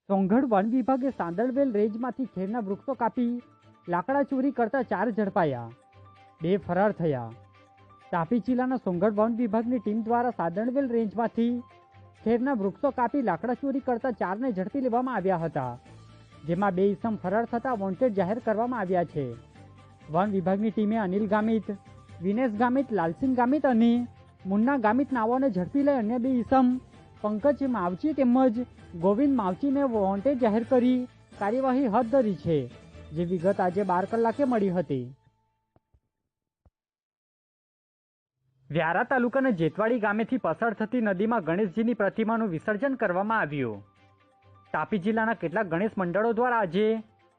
Songadh one વિભાગે સાંદળવેલ રેન્જમાંથી ખેરના વૃક્ષો કાપી લાકડા ચોરી કરતા 4 ઝડપાયા, 2 ફરાર થયા। તાપી જિલ્લાના સોંગઢ વન વિભાગની ટીમ દ્વારા સાંદળવેલ રેન્જમાંથી ખેરના વૃક્ષો કાપી લાકડા ચોરી કરતા 4ને ઝડપી લેવામાં આવ્યા હતા, જેમાં 2 ઇસમ ફરાર થતા વોન્ટેડ જાહેર કરવામાં આવ્યા છે। વન વિભાગની ટીમે અનિલ ગામિત, વિનેશ ગામિત, લાલસિંહ ગામિત અને મુન્ના ગામિત નાઓને ઝડપી લઈ અન્ય 2 ઇસમ પંકજ માવચી તેમજ ગોવિંદ માવચીને વોન્ટેડ જાહેર કરી કાર્યવાહી હાથ ધરી છે, જે વિગત આજે 12 કલાકે મળી હતી। વ્યારા તાલુકાના જેતવાડી ગામેથી પસાર થતી નદીમાં ગણેશજીની પ્રતિમાનું વિસર્જન કરવામાં આવ્યું। તાપી જિલ્લાના કેટલાક ગણેશ મંડળો દ્વારા આજે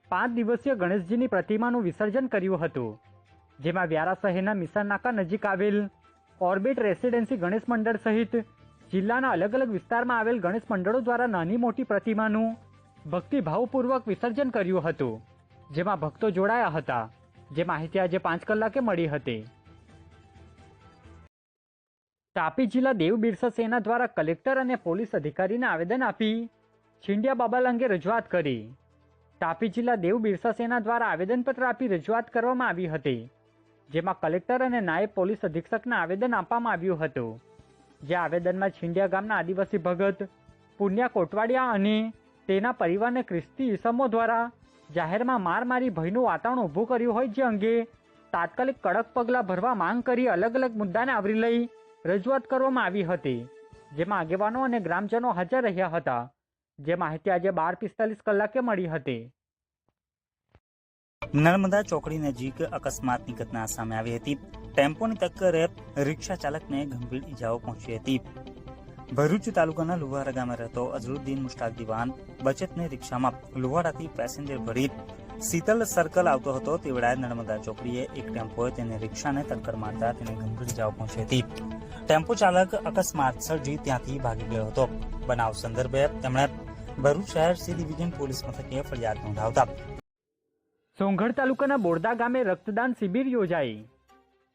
5 દિવસીય ગણેશજીની પ્રતિમાનું વિસર્જન કર્યું હતું, જેમાં વ્યારા શહેરના મિશન નાકા નજીક આવેલ ઓર્બિટ રેસિડેન્સી ગણેશ મંડળ સહિત જિલ્લાના અલગ અલગ વિસ્તારમાં આવેલ ગણેશ મંડળો દ્વારા નાની મોટી પ્રતિમાનું ભક્તિભાવપૂર્વક વિસર્જન કર્યું હતું, જેમાં ભક્તો જોડાયા હતા, જે માહિતી આજે 5 કલાકે મળી હતી। તાપી જિલ્લા દેવ બિરસા સેના દ્વારા કલેક્ટર અને પોલીસ અધિકારીને આવેદન આપી છીંડિયા બાબા અંગે રજૂઆત કરી। તાપી જિલ્લા દેવ બિરસા સેના દ્વારા આવેદનપત્ર આપી રજૂઆત કરવામાં આવી હતી, જેમાં કલેક્ટર અને નાયબ પોલીસ અધિક્ષકને આવેદન આપવામાં આવ્યું હતું, જે આવેદનમાં છીંડિયા ગામના આદિવાસી ભગત પુણ્યા કોટવાડિયા અને તેના પરિવારને ખ્રિસ્તી ઈસમો દ્વારા જાહેરમાં માર મારી ભયનું વાતાવરણ ઊભું કર્યું હોય, જે અંગે તાત્કાલિક કડક પગલાં ભરવા માંગ કરી અલગ અલગ મુદ્દાને આવરી લઈ રજૂઆત કરવામાં આવી હતી, જેમાં આગેવાનો અને ગ્રામજનો હાજર રહ્યા હતા, જે માહિતી આજે 12:45 કલાકે મળી હતી। નર્મદા ચોકડી નજીક અકસ્માતની ઘટના સામે આવી હતી। ટેમ્પોની ટક્કરે રિક્ષા ચાલકને ગંભીર ઈજાઓ પહોંચી હતી। ભરૂચ તાલુકાના લુવાડા ગામે રહેતો અઝરુદ્દીન મુશ્તાક દિવાન બચતની રિક્ષામાં લુવાડાથી પેસેન્જર ભરી શીતલ સર્કલ આવતો હતો, તે વેળાએ નર્મદા ચોકડીએ એક ટેમ્પોએ તેને રિક્ષાને ટક્કર મારતા તેને ગંભીર ઈજાઓ પહોંચી હતી। ટેમ્પો ચાલક અકસ્માત સર્જી ત્યાંથી ભાગી ગયો હતો। બનાવ સંદર્ભે તેમણે ભરૂચ શહેર સી ડિવિઝન પોલીસ મથકે ફરિયાદ નોંધાવતા સોંગઢ તાલુકાના બોરદા ગામે રક્તદાન શિબિર યોજાઈ।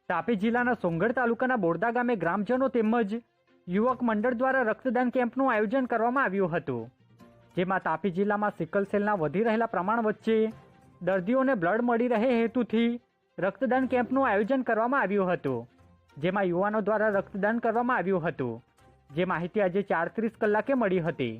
તાપી જિલ્લાના સોંગઢ તાલુકાના બોરદા ગામે ગ્રામજનો તેમજ યુવક મંડળ દ્વારા રક્તદાન કેમ્પનું આયોજન કરવામાં આવ્યું હતું, જેમાં તાપી જિલ્લામાં સિકલ સેલના વધી રહેલા પ્રમાણ વચ્ચે દર્દીઓને બ્લડ મળી રહે હેતુથી રક્તદાન કેમ્પનું આયોજન કરવામાં આવ્યું હતું, જેમાં યુવાનો દ્વારા રક્તદાન કરવામાં આવ્યું હતું, જે માહિતી આજે 4:30 કલાકે મળી હતી।